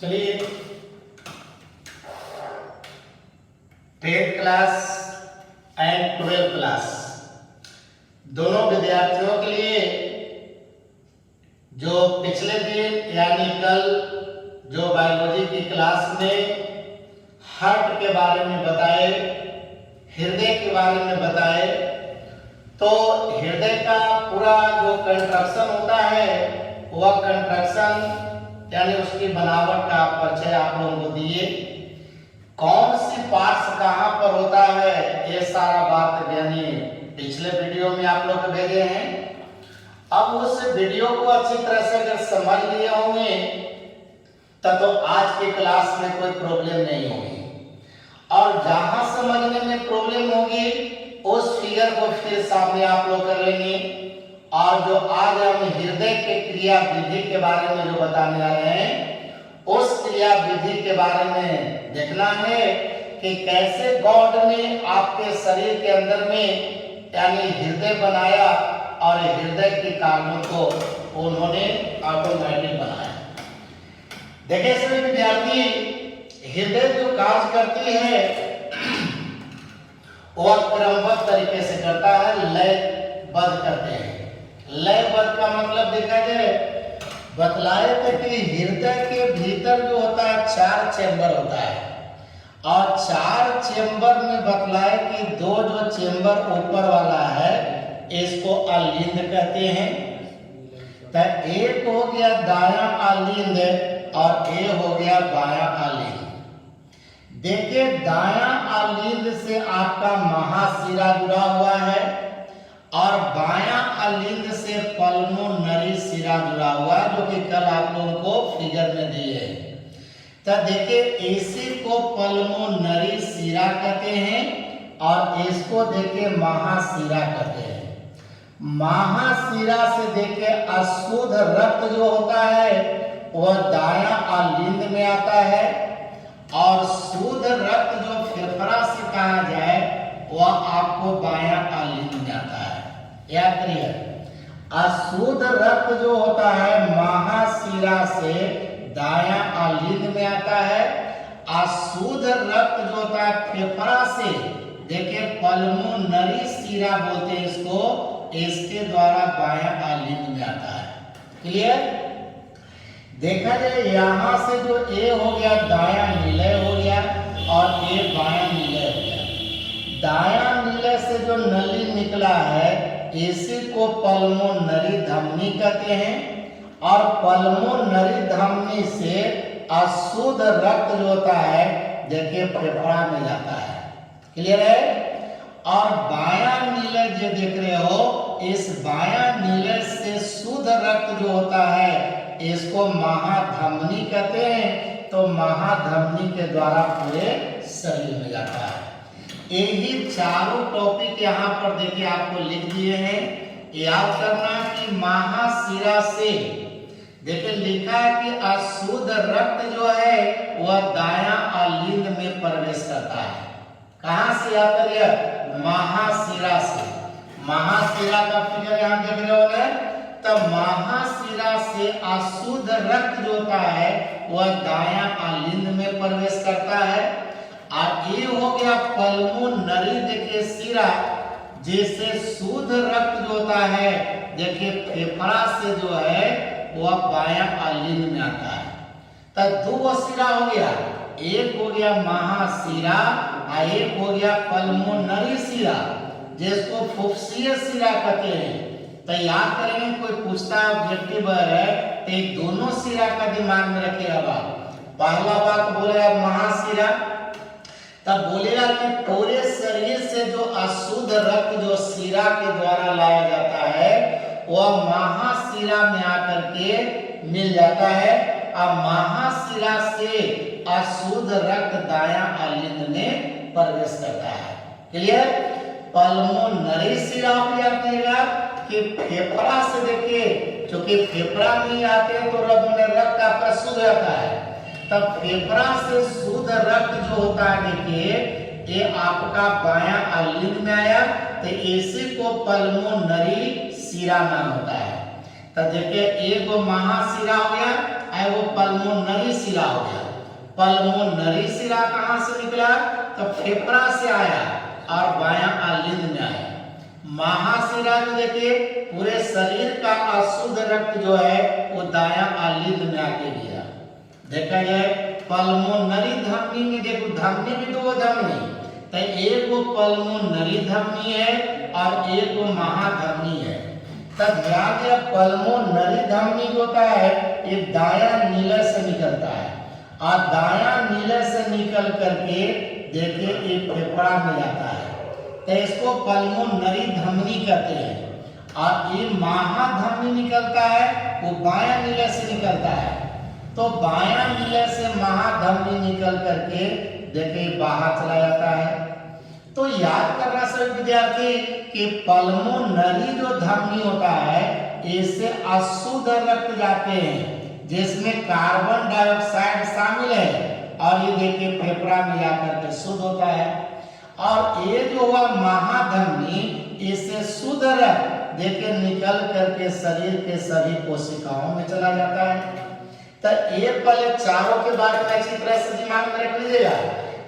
चलिए 10th class and 12th class दोनों विद्यार्थियों के लिए जो पिछले दिन यानी कल जो बायोलॉजी की क्लास में हार्ट के बारे में बताए, हृदय के बारे में बताए, तो हृदय का पूरा जो कंस्ट्रक्शन होता है वह कंस्ट्रक्शन यानी उसकी बनावट का परिचय आप लोगों को दिए। कौन सी पार्ट्स कहाँ पर होता है ये सारा बात यानी पिछले वीडियो में आप लोग भेजे हैं। अब उस वीडियो को अच्छी तरह से अगर समझ लिए होंगे तब तो आज की क्लास में कोई प्रॉब्लम नहीं होगी, और जहां समझने में प्रॉब्लम होगी उस फिगर को फिर सामने आप लोग कर लेंगे। और जो आज हम हृदय के क्रिया विधि के बारे में जो बताने आ रहे हैं उस क्रिया विधि के बारे में देखना है कि कैसे गॉड ने आपके शरीर के अंदर में यानी हृदय बनाया और हृदय के कार्यों को उन्होंने ऑटोमेटिक बनाया। देखिए सभी विद्यार्थी, हृदय जो कार्य करती है वह क्रमबद्ध तरीके से करता है, लयबद्ध करते हैं। लयबद्ध का मतलब देखा जाए बतलाए थे कि हृदय के भीतर जो होता है 4 चेंबर होता है, और 4 चेंबर में बतलाए कि 2 जो चेंबर ऊपर वाला है इसको अलिंद कहते हैं। तो एक हो गया दायां अलिंद और ए हो गया बायां अलिंद। देखिए दायां अलिंद से आपका महाशिरा जुड़ा हुआ है और बायां अलिंद से पल्मोनरी शिरा जुड़ा हुआ है, जो कि कल आप लोगों को फिगर में दिए हैं। तो देखिए इसी को पल्मोनरी शिरा कहते हैं और इसको देखिए महाशिरा कहते हैं। महाशिरा से देखिए अशुद्ध रक्त जो होता है वह दायां अलिंद में आता है, और शुद्ध रक्त जो फेफड़ा से कहा जाए वह आपको बायां अलिंद में आता है। याद करिए, अशुद्ध रक्त जो होता है महाशिरा से दायां अलिंद में आता है, अशुद्ध रक्त जो होता है फेफड़ा से देखिए पल्मोनरी शिरा बोलते हैं इसको, इसके द्वारा बायां अलिंद में आता है। क्लियर? देखा जाए यहाँ से जो ए हो गया दायां निलय हो गया और ए बायां निलय हो गया। दायां निलय से जो नली निकला है इसी को पल्मोनरी धमनी कहते हैं, और पल्मोनरी धमनी से अशुद्ध रक्त जो होता है देखिए फेफड़ा में जाता है। क्लियर है? और बायां निलय जो देख रहे हो इस बायां निलय से शुद्ध रक्त जो होता है इसको महाधमनी कहते हैं। तो महाधमनी के द्वारा पूरे शरीर में जाता है। यही चारों टॉपिक यहाँ पर देखिए आपको लिख दिए हैं। याद करना कि महाशिरा से देखिए लिखा है कि अशुद्ध रक्त जो है वह दायां अलिंद में प्रवेश करता है। कहां से याद करिए? महाशिरा से। महाशिरा का फिगर यहाँ देख रहे हो ना, तब महाशिरा से अशुद्ध रक्त जो होता है वह दायां अलिंद में प्रवेश करता है। और ये हो गया पल्मोनरी देखिए शिरा, जिससे शुद्ध रक्त जो होता है देखिए फेफड़ा से जो है वह बायां अलिंद में आता है। तब 2 शिरा हो गया, एक हो गया महाशिरा और एक हो गया पल्मोनरी शिरा, जिसको फुफ्फुसीय शिरा कहते हैं। तो याद करेंगे, कोई पूछता है ऑब्जेक्टिव है तो दोनों शिरा का दिमाग में रखिएगा। पहला बात बोलेगा महाशिरा, तब बोलेगा कि पूरे शरीर से जो अशुद्ध रक्त जो शिरा के द्वारा लाया जाता है वह महाशिरा में आकर के मिल जाता है, और महाशिरा से अशुद्ध रक्त दायां अलिंद में प्रवेश करता है। क्लियर? पल्मोनरी शिरा भी आती है कि फेफड़ा से देखिए, क्योंकि फेफड़ा नहीं आते तो रक्त आपका शुद्ध रहता है, तब फेफड़ा से शुद्ध रक्त जो होता है देखिए ये आपका बायां अलिंद में आया, तो इसी को पल्मोनरी शिरा नाम होता है। तो देखिए एक वो महाशिरा हो गया, वो पल्मोनरी शिरा हो गया। पल्मोनरी शिरा कहाँ से निकला? तो फेफड़ा से आया और बायां आलिंद में आया। महाशिरा जो देखिए पूरे शरीर का अशुद्ध रक्त जो है वो दायां आलिंद में आके गिरा। देखा जाए पल्मोनरी धमनी में, देखो धमनी भी दो धमनी, तो एक वो पल्मोनरी धमनी है और एक वो महाधमनी है। तब ध्यान दिया पल्मोनरी धमनी होता है ये दायां नीले से निकलता है और दायां नीले से निकल करके देखिए ये फेफड़ा में जाता है, तो इसको पल्मोनरी धमनी कहते हैं। और ये महाधमनी निकलता है वो बायां नीले से निकलता है, तो बायां नीले से महाधमनी निकल करके देखिए बाहर चला जाता है। तो याद करना सभी विद्यार्थी कि पल्मोनरी जो धमनी होता है इससे अशुद्ध रक्त जाते हैं जिसमें कार्बन डाइऑक्साइड शामिल है और ये देखिए फेफड़ा में जाकर के शुद्ध होता है। और ये जो हुआ महाधमनी इससे शुद्ध रक्त देखिए निकल करके शरीर के सभी कोशिकाओं में चला जाता है। तो ये पहले चारों के बारे में अच्छी तरह से दिमाग में रख लीजिएगा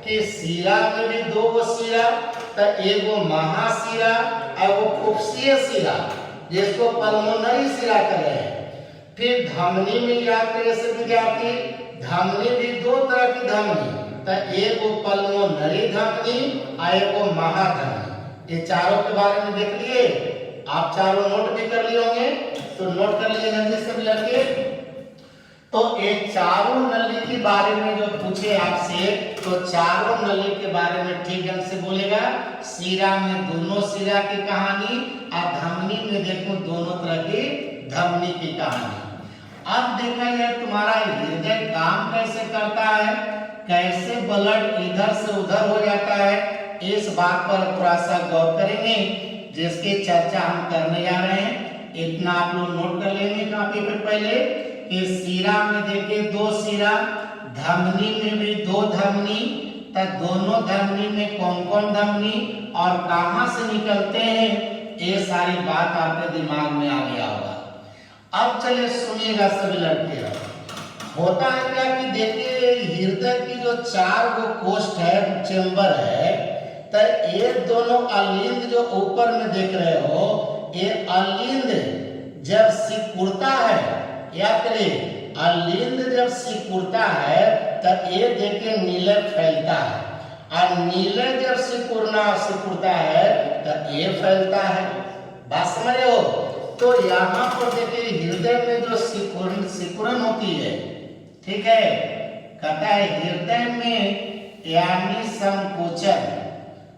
कि शिरा में भी दो वो शिरा, तो एक वो महाशिरा और वो कुप्सीय शिरा जिसको पल्मोनरी शिरा कह रहे हैं। फिर धमनी में याद करिए से विद्यार्थी, धमनी भी दो तरह की धमनी, तो एक वो पल्मोनरी धमनी और एक वो महाधमनी। ये चारों के बारे में देख लिए, आप चारों नोट भी कर लिए होंगे, तो नोट कर लीजिए जल्दी से लड़के। तो एक चारों नली के बारे में जो पूछे आपसे, तो चारों नली के बारे में ठीक ढंग से बोलेगा। शिरा में दोनों शिरा की कहानी और धमनी में देखो दोनों तरह की धमनी की कहानी। अब देखा जाए तुम्हारा हृदय काम कैसे करता है, कैसे ब्लड इधर से उधर हो जाता है, इस बात पर थोड़ा सा गौर करेंगे जिसकी चर्चा हम करने जा रहे हैं। इतना आप लोग नोट कर लेंगे काफी पहले कि शिरा में देखिए दो शिरा, धमनी में भी दो धमनी, तो दोनों धमनी में कौन कौन धमनी और कहां से निकलते हैं, ये सारी बात आपके दिमाग में आ गया होगा। अब चलिए सुनिएगा सभी लड़के, होता है क्या कि देखिए हृदय की जो चार वो कोष्ठ है, चेंबर है, तो ये दोनों अलिंद जो ऊपर में देख रहे हो, ये अलिंद जब सिकुड़ता है, याद करिए अलिंद जब सिकुड़ता है तब ये देखिए नीले फैलता है, और नीले जब सिकुड़ता है तब ये फैलता है। बात समझ रहे हो? तो यहाँ पर देखिए हृदय में जो सिकुड़न होती है, ठीक है, कहता है हृदय में यानी संकोचन,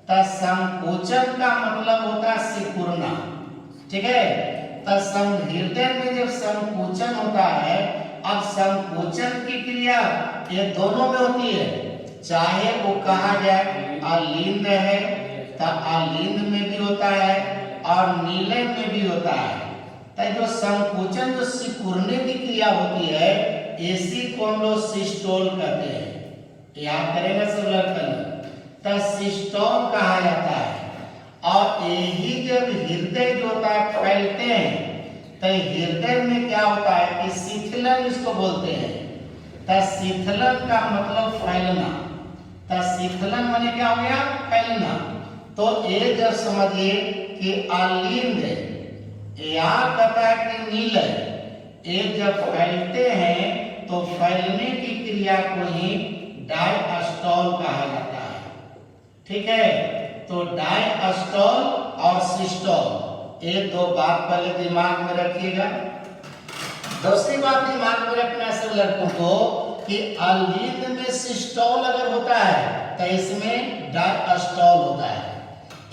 तो संकोचन का मतलब होता है सिकुड़ना, ठीक है। तो हृदय में जब संकोचन होता है, अब संकोचन की क्रिया ये दोनों में होती है, चाहे वो कहा जाए अलिंद है तो अलिंद में भी होता है और नीले में भी होता है। तो जो संकोचन जो सिकुड़ने की क्रिया होती है इसी को हम लोग सिस्टोल कहते हैं। याद करेंगे सब लड़के, तो सिस्टोल कहा जाता है। और यही जब हृदय जो होता है फैलते हैं, तो हृदय में क्या होता है कि शिथिलन इसको बोलते हैं। तो शिथिलन का मतलब फैलना, तो शिथिलन माने क्या हो गया? फैलना। तो ये जब समझिए कि अलिंद या कहता है कि नीले, ये जब फैलते हैं तो फैलने की क्रिया को ही डायस्टॉल कहा जाता है, ठीक है। तो डायस्टॉल और सिस्टोल, ये दो बात पहले दिमाग में रखिएगा। दूसरी बात दिमाग में रखना सब लड़कों को कि अलिंद में सिस्टोल अगर होता है तो इसमें डायस्टॉल होता है,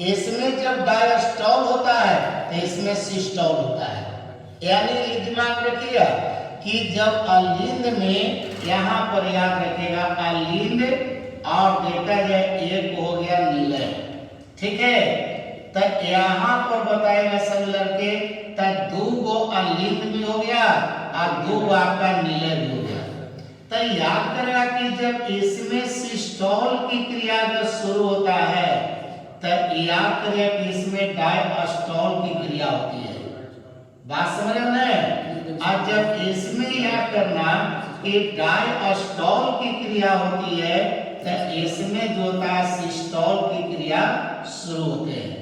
इसमें जब डायस्टॉल होता है तो इसमें सिस्टोल होता है। यानी ये दिमाग रखिएगा कि जब अलिंद में, यहाँ पर याद रखिएगा अलिंद और देखा जाए एक हो गया नीले, ठीक है। तो यहाँ पर बताएगा सब लड़के, तो दो गो अलिंद भी हो गया और दो आपका नीले भी हो गया। तो याद करेगा कि जब इसमें सिस्टोल की क्रिया जो शुरू होता है तो याद करेगा कि इसमें डायस्टॉल की क्रिया होती है। बात समझ रहे हैं? आज जब इसमें याद करना कि डायस्टॉल की क्रिया होती है तो इसमें जो होता है सिस्टोल की क्रिया शुरू होते हैं।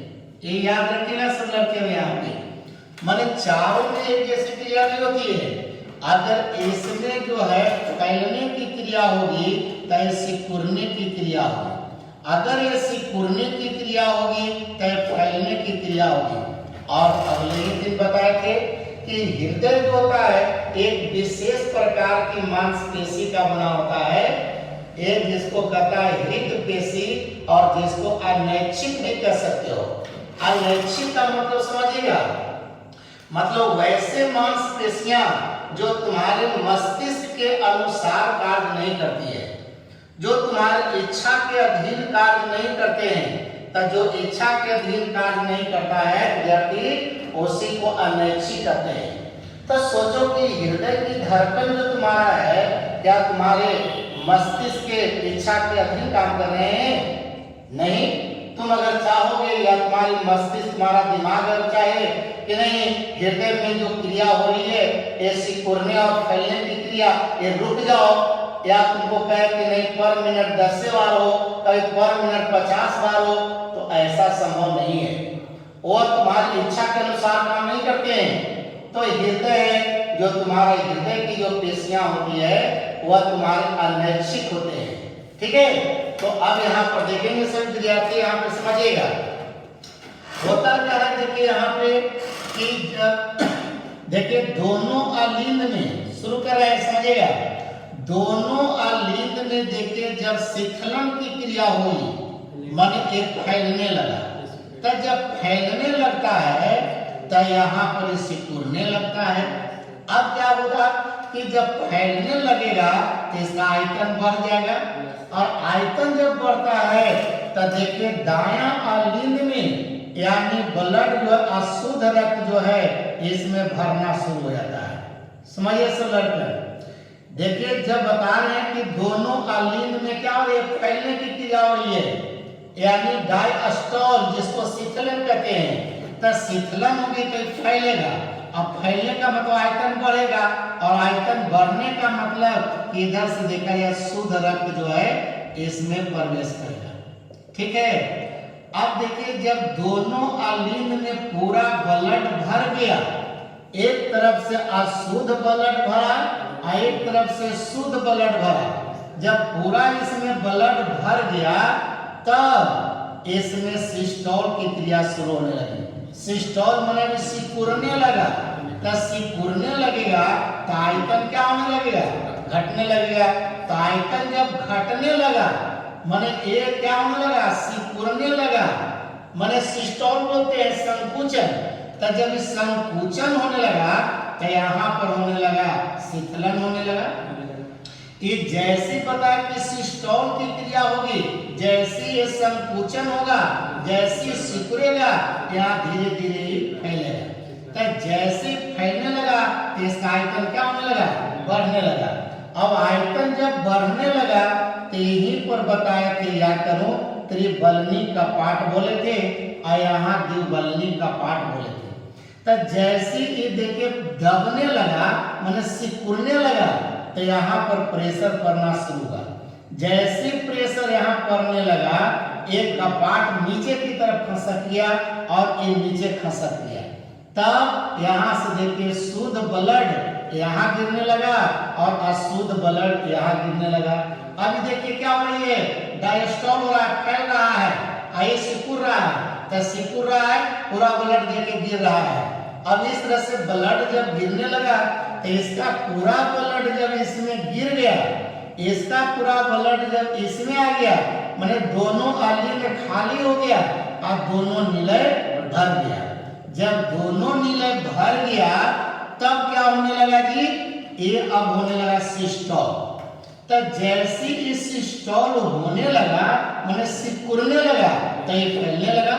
ये याद रखिएगा सब लड़के यहाँ पे, माने चारों में एक जैसी क्रिया नहीं होती है। अगर इसमें जो है फैलने की क्रिया होगी तो सिकुड़ने की क्रिया होगी, अगर ये सिकुड़ने की क्रिया होगी तो फैलने की क्रिया होगी। और अगले ही दिन बताए थे कि हृदय जो होता है एक विशेष प्रकार की मांसपेशी का बना होता है, एक जिसको कहता है हृदय पेशी और जिसको अनैच्छिक भी कह सकते हो। अनैच्छिक का मतलब समझिएगा, मतलब वैसे मांसपेशियां जो तुम्हारे मस्तिष्क के अनुसार कार्य नहीं करती है, जो तुम्हारी इच्छा के अधीन कार्य नहीं करते हैं। तो जो इच्छा के अधीन कार्य नहीं करता है विद्यार्थी उसी को अनैच्छिक कहते हैं। तो सोचो कि हृदय की धड़कन जो तुम्हारा है क्या तुम्हारे मस्तिष्क के इच्छा के अधीन काम कर रहे हैं? नहीं। तुम अगर चाहोगे या तुम्हारी मस्तिष्क तुम्हारा दिमाग अगर चाहे कि नहीं हृदय में जो क्रिया हो रही है ये सिकुड़ने और फैलने की क्रिया ये रुक जाओ, या तुमको कहे कि नहीं पर मिनट 10 बार हो, कभी पर मिनट 50 बार हो, तो ऐसा संभव नहीं है। और तुम्हारी इच्छा के अनुसार काम नहीं करते हैं। तो हृदय है जो तुम्हारे हृदय की जो पेशियां होती है वह तुम्हारे अनैच्छिक होते हैं। ठीक है, तो अब यहाँ पर देखेंगे सभी विद्यार्थी, यहाँ पे समझिएगा होता क्या है। देखिए यहाँ पे कि जब देखिए दोनों अलिंद में शुरू कर रहे हैं, समझिएगा दोनों अलिंद में देखिए जब शिथिलन की क्रिया हुई मन एक फैलने लगा, तो जब फैलने लगता है तो यहाँ पर सिकुड़ने लगता है। अब क्या होगा कि जब फैलने लगेगा तो इसका आयतन बढ़ जाएगा, और आयतन जब बढ़ता है तो देखिए दायां अलिंद में यानी ब्लड जो अशुद्ध रक्त जो है इसमें भरना शुरू हो जाता है। समझिए सब लड़के, देखिए जब बता रहे हैं कि दोनों अलिंद में क्या हो रही है, फैलने की क्रिया हो रही है, यानी डायस्टॉल जिसको शीतलन कहते हैं, तो शीतलन होगी तो फैलेगा। अब फैलने का मतलब आयतन बढ़ेगा, और आयतन बढ़ने का मतलब कि इधर से देखा यह शुद्ध रक्त जो है इसमें प्रवेश करेगा। ठीक है, अब देखिए जब दोनों अलिंद में पूरा ब्लड भर गया, एक तरफ से अशुद्ध ब्लड भरा और एक तरफ से शुद्ध ब्लड भरा, जब पूरा इसमें ब्लड भर गया तब इसमें सिस्टोल की क्रिया शुरू होने लगी। सिस्टोल माने सिकुड़ने लगा, तो सिकुड़ने लगेगा तो आयतन क्या होने लगेगा, घटने लगेगा। तो आयतन जब घटने लगा माने ये क्या होने लगा, सिकुड़ने लगा, माने सिस्टोल बोलते हैं संकुचन। तो जब संकुचन होने लगा तो यहाँ पर होने लगा शीतलन होने लगा। ये जैसे पता है कि सिस्टोल की क्रिया होगी, जैसे ये संकुचन होगा, जैसे सिकुड़ेगा यहाँ धीरे धीरे फैलेगा। तो जैसे फैलने लगा तो इसका आयतन क्या होने लगा, बढ़ने लगा। अब आयतन जब बढ़ने लगा तो यहीं पर बताया कि या करो त्रिबलनी का पाठ बोले थे और यहाँ द्विबलनी का पाठ बोले थे। तो जैसे ये देखिए दबने लगा माने सिकुड़ने लगा तो यहाँ पर प्रेशर पड़ना शुरू हुआ। जैसे प्रेशर यहाँ पड़ने लगा एक कपाट नीचे की तरफ खसक गया और ये नीचे खसक गया, तब यहाँ से देखिए शुद्ध ब्लड यहाँ गिरने लगा और अशुद्ध ब्लड यहाँ गिरने लगा। अभी देखिए क्या हो रही है, डायस्टॉल हो रहा है, फैल रहा है, ये सिकुड़ रहा है, तो सिकुड़ रहा है पूरा ब्लड देखिए गिर रहा है। अब इस तरह से ब्लड जब गिरने लगा तो इसका पूरा ब्लड जब इसमें गिर गया, इसका पूरा ब्लड जब इसमें आ गया माने दोनों अलिंद खाली हो गया और दोनों निलय भर गया। जब दोनों निलय भर गया तब क्या होने लगा जी, ये अब होने लगा सिस्टोल। तो जैसे ही सिस्टोल होने लगा माने सिकुड़ने लगा तो ये फैलने लगा।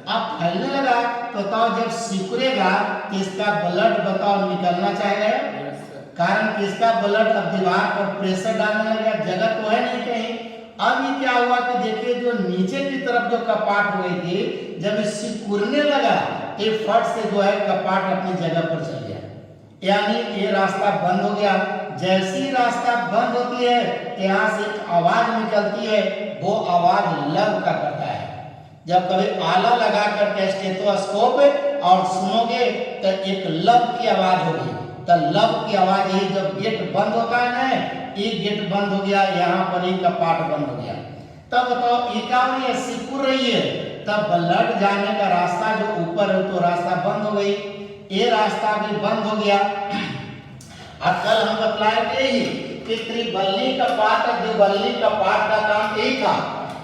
अब फैलने लगा तो बताओ जब सिकुड़ेगा तो इसका ब्लड बताओ निकलना चाहिए, कारण कि इसका ब्लड अब दीवार पर प्रेशर डालने लगा, जगह तो है नहीं कहीं। अब ये क्या हुआ कि देखिए जो नीचे की तरफ जो कपाट हुई थी जब सिकुड़ने लगा ये फट से जो है कपाट अपनी जगह पर चल गया। यानी ये रास्ता बंद हो गया। जैसी रास्ता बंद होती है यहाँ से एक आवाज निकलती है, वो आवाज लब का करता है। जब कभी आला लगा करके स्टेथोस्कोप और सुनोगे तो एक लब की आवाज होगी। तो लब की आवाज ही जब गेट बंद होता है ना, ये गेट बंद हो गया, यहाँ पर ही कपाट बंद हो गया। तब बताओ ये क्या हो रही है, सिकुड़ रही है। तब ब्लड जाने का रास्ता जो ऊपर है तो रास्ता बंद हो गई, ये रास्ता भी बंद हो गया। और कल हम बतलाए थे ही कि त्रिबल्ली कपाट और द्विबल्ली कपाट का काम यही था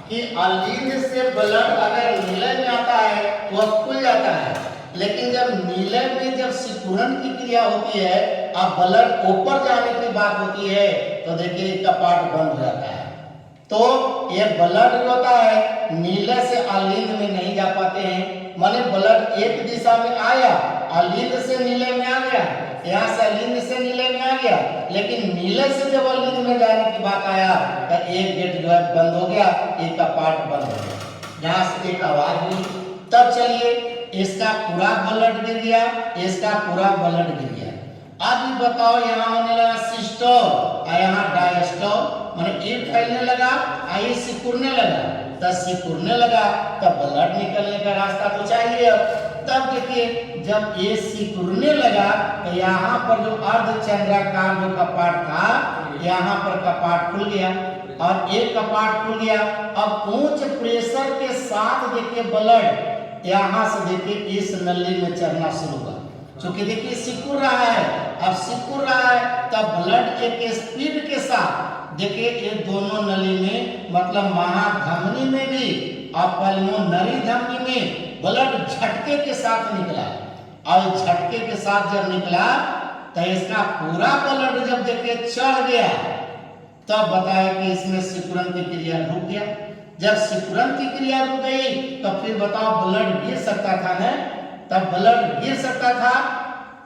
कि अलींद से ब्लड अगर नीले में आता है तो वह खुल जाता है, लेकिन जब नीले में जब सिकुड़न की क्रिया होती है और ब्लड ऊपर जाने की बात होती है तो देखिए कपाट बंद हो जाता है। तो ये ब्लड जो होता है नीले से अलिंद में नहीं जा पाते हैं, माने ब्लड एक दिशा में आया, अलिंद से नीले में आ गया, यहाँ से अलिंद से नीले में आ गया, लेकिन नीले से जब अलिंद में जाने की बात आया तो एक गेट जो है बंद हो गया, एक कपाट बंद हो गया, यहाँ से एक आवाज हुई। तब चलिए इसका पूरा ब्लड गिर गया, इसका पूरा ब्लड गिर गया। अब ये बताओ यहाँ होने लगा सिस्टोल और यहाँ डायस्टोल, माने ये फैलने लगा और ये सिकुड़ने लगा। तब सिकुड़ने लगा तब ब्लड निकलने का रास्ता तो चाहिए। तब देखिए जब ये सिकुड़ने लगा तो यहाँ पर जो अर्धचंद्राकार जो कपाट था यहाँ पर कपाट खुल गया और एक कपाट खुल गया। अब उच्च प्रेशर के साथ देखिए ब्लड यहाँ से देखिए इस नली में चढ़ना शुरू हुआ, क्योंकि देखिए सिकुड़ रहा है। अब सिकुड़ रहा है तब ब्लड एक स्पीड के साथ देखिए ये दोनों नली में मतलब महाधमनी में भी और पल्मोनरी धमनी में ब्लड झटके के साथ निकला, और झटके के साथ जब निकला तो इसका पूरा ब्लड जब देखिए चढ़ गया तब बताया कि इसमें सिकुड़न की क्रिया रुक गया। जब सिकुड़न की क्रिया रुक गई तो फिर बताओ ब्लड गिर सकता था ना, तब ब्लड गिर सकता था,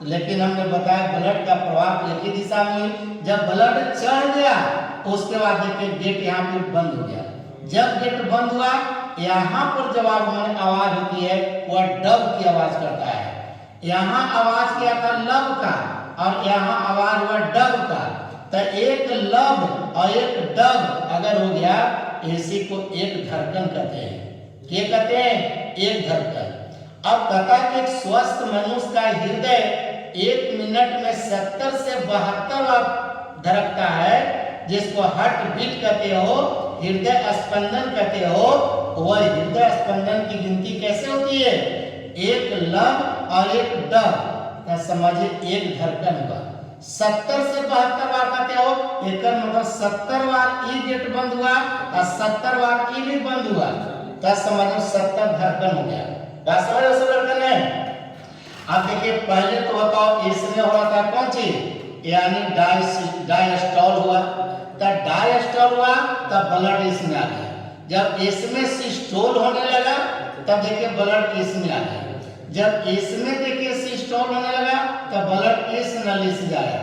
लेकिन हमने बताया ब्लड का प्रवाह एक ही दिशा में। जब ब्लड चढ़ गया तो उसके बाद देखिए गेट यहाँ पे बंद हो गया। जब गेट बंद हुआ यहाँ पर जवाब में आवाज होती है वह डब की आवाज करता है। यहाँ आवाज किया था लब का और यहाँ आवाज हुआ डब का। तो एक लब और एक डब अगर हो गया इसी को एक धड़कन कहते हैं। क्या कहते हैं? एक धड़कन। अब कहता है कि एक स्वस्थ मनुष्य का हृदय 1 मिनट में 70 से 72 बार धड़कता है, जिसको हार्ट बीट कहते हो, हृदय स्पंदन कहते हो। वह हृदय स्पंदन की गिनती कैसे होती है? एक लब और एक डब, समझिए एक धड़कन हुआ। 70 से 72 बार कहते हो, एक मतलब 70 बार ई गेट बंद हुआ और 70 बार ई भी बंद हुआ, तो समझो 70 धड़कन हो गया। धड़कन है। अब देखिए पहले तो बताओ इसमें हो रहा था कौन चीज, यानी डायस्टोल हुआ। तब डायस्टोल हुआ तब ब्लड इसमें आ गया। जब इसमें सिस्टोल होने लगा तब देखिए ब्लड इसमें आ गया। जब इसमें देखिए सिस्टोल होने लगा तब ब्लड इस नली से जाया।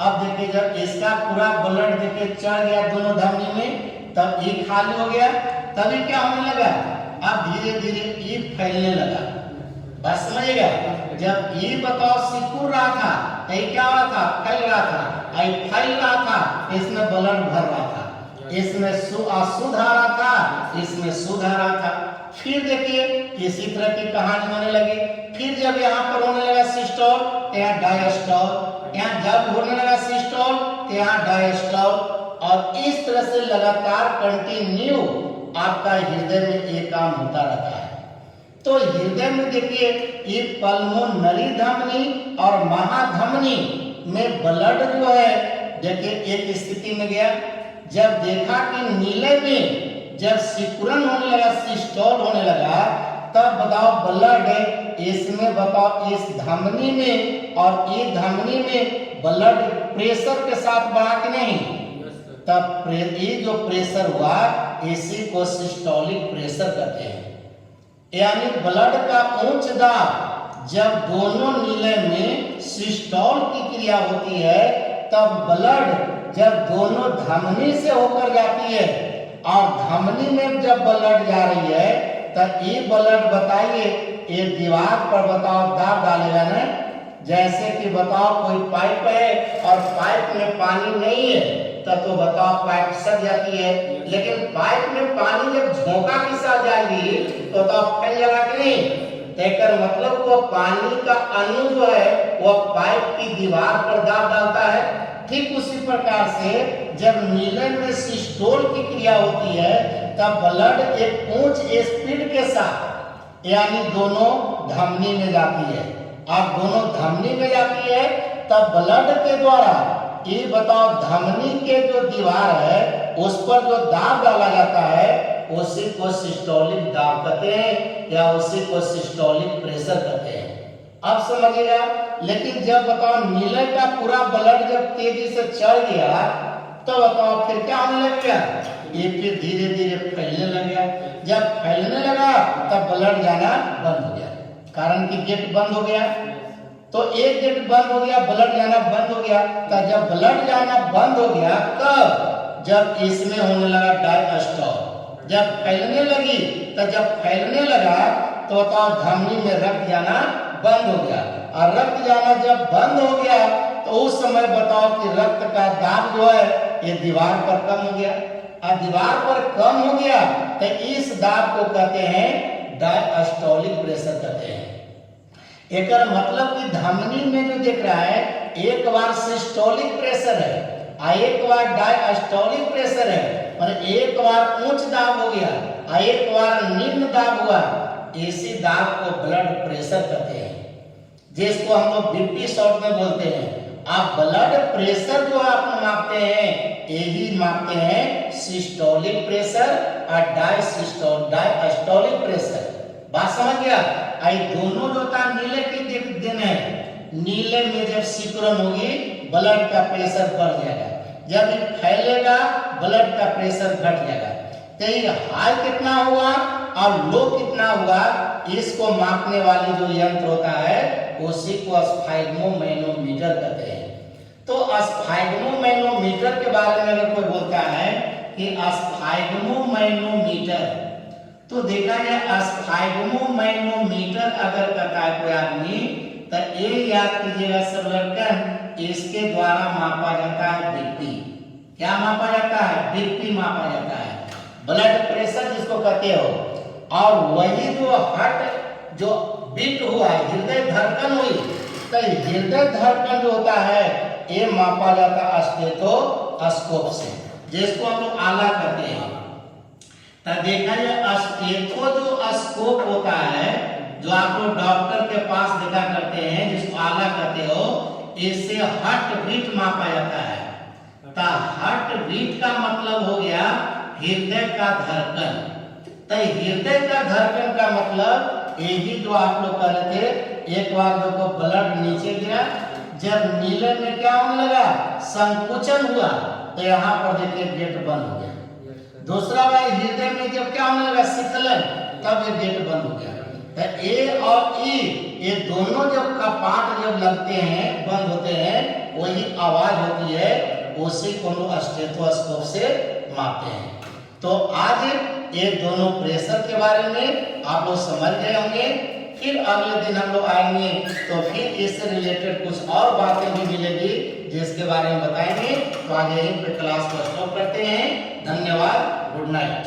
अब देखिए जब इसका पूरा ब्लड देखिए चढ़ गया दोनों धमनी में तब ये खाली हो गया। तभी क्या होने लगा, अब धीरे धीरे ये फैलने लगा। बस समझिएगा। जब ये बताओ सिकुड़ रहा था तो ये क्या हो रहा था, फैल रहा था, ये फैल रहा था, इसमें ब्लड भर रहा था, इसमें अशुद्ध आ रहा था, इसमें शुद्ध आ रहा था। फिर देखिए इसी तरह की कहानी होने लगी। फिर जब यहाँ पर होने लगा सिस्टोल तो यहाँ डायस्टोल, यहाँ जब होने लगा सिस्टोल तो यहाँ डायस्टोल, और इस तरह से लगातार कंटिन्यू आपका हृदय में ये काम होता रहता है। तो हृदय में देखिए ये पल्मोनरी धमनी और महाधमनी में ब्लड जो है देखिए एक स्थिति में गया। जब देखा कि नीले में जब सिकुड़न होने लगा, सिस्टोल होने लगा, तब बताओ ब्लड इसमें बताओ इस धमनी में और ये धमनी में ब्लड प्रेशर के साथ बढ़ा कि नहीं, तब ये जो प्रेशर हुआ इसी को सिस्टोलिक प्रेशर कहते हैं। यानी ब्लड का उच्च दाब जब दोनों नीले में सिस्टोल की क्रिया होती है तब ब्लड जब दोनों धमनी से होकर जाती है और धमनी में जब ब्लड जा रही है तो ये ब्लड बताइए ये दीवार पर बताओ दाब डालेगा ना, जैसे कि बताओ कोई पाइप है और पाइप में पानी नहीं है तो बताओ पाइप सट जाती है, लेकिन पाइप में पानी जब झोंका के साथ जाएगी तो फैल जाएगा कि नहीं। तेकर मतलब वो पानी का अणु जो है वो पाइप की दीवार पर दाब डालता है। ठीक उसी प्रकार से जब नीले में सिस्टोल की क्रिया होती है तब ब्लड एक उच्च स्पीड के साथ यानी दोनों धमनी में जाती है। अब दोनों धमनी में जाती है तब ब्लड के द्वारा ये बताओ धमनी के जो दीवार है उस पर जो दाब डाला जाता है उसी को सिस्टोलिक दाब कहते हैं या उसी को सिस्टोलिक प्रेशर कहते हैं। अब समझिएगा, लेकिन जब बताओ नीले का पूरा ब्लड जब तेजी से चढ़ गया तो बताओ फिर क्या होने लग गया, ये फिर धीरे धीरे फैलने लग गया। जब फैलने लगा तब ब्लड जाना बंद हो गया, कारण कि गेट बंद हो गया। तो एक गेट बंद हो गया, ब्लड जाना बंद हो गया। तो जब ब्लड जाना बंद हो गया कब, जब इसमें होने लगा डायस्टॉल। जब फैलने लगी तो जब फैलने लगा तो बताओ धमनी में रक्त जाना बंद हो गया, और रक्त जाना जब बंद हो गया तो उस समय बताओ कि रक्त का दाब जो है ये दीवार पर कम हो गया। और दीवार पर कम हो गया तो इस दाब को कहते हैं डायस्टोलिक प्रेशर कहते हैं। एक मतलब कि धमनी में जो दिख रहा है एक बार सिस्टोलिक प्रेशर है और एक बार डायस्टोलिक प्रेशर है, और एक बार उच्च दाब हो गया और एक बार निम्न दाब हुआ। इसी दाब को ब्लड प्रेशर कहते हैं, जिसको हम लोग बीपी शॉर्ट में बोलते हैं। आप ब्लड प्रेशर जो आप मापते हैं यही मापते हैं सिस्टोलिक प्रेशर और डायस्टोलिक प्रेशर। बात समझ गया। आई दोनों जो था नीले की दिन है, नीले में जब सिकुड़न होगी ब्लड का प्रेशर बढ़ जाएगा, जब ये फैलेगा ब्लड का प्रेशर घट जाएगा। तो ये हाई कितना हुआ और लो कितना हुआ इसको मापने वाली जो यंत्र होता है उसी को स्फैग्मोमैनोमीटर कहते हैं। तो स्फैग्मोमैनोमीटर के बारे में अगर कोई बोलता है कि स्फैग्मोमैनोमीटर, तो देखा जाए स्फैग्मोमैनोमीटर अगर कहता है कोई आदमी तो ये याद कीजिएगा सब लड़कन, इसके द्वारा मापा जाता है बीपी। क्या मापा जाता है? बीपी मापा जाता है, ब्लड प्रेशर जिसको कहते हो। और वही जो हार्ट जो बीट हुआ हृदय धड़कन हुई तो हृदय धड़कन जो होता है ये मापा जाता है स्टेथोस्कोप से, जिसको हम लोग आला कहते हैं। तो देखा जाए स्टेथोस्कोप होता है जो आप लोग डॉक्टर के पास देखा करते हैं जिसको आला कहते हो, इससे हार्ट बीट मापा जाता है। तो हार्ट बीट का मतलब हो गया हृदय का धड़कन। तो हृदय का धड़कन का मतलब यही जो आप लोग कह रहे थे, एक बार देखो ब्लड नीचे गिरा, जब नीले में क्या होने लगा संकुचन हुआ तो यहाँ पर देखिए गेट बंद हो गया। दूसरा बार हृदय में जब क्या होने लगा शीतलन, तब ये गेट बंद हो गया। तो ए और ई ये दोनों जब कपाट जब लगते हैं बंद होते हैं वही आवाज होती है, उसी को हम स्टेथोस्कोप से मापते हैं। तो आज ये दोनों प्रेशर के बारे में आप लोग समझ गए होंगे। फिर अगले दिन हम लोग आएंगे तो फिर इससे रिलेटेड कुछ और बातें भी मिलेगी जिसके बारे में बताएंगे। तो आगे यहीं पे क्लास को स्टॉप करते हैं। धन्यवाद, गुड नाइट।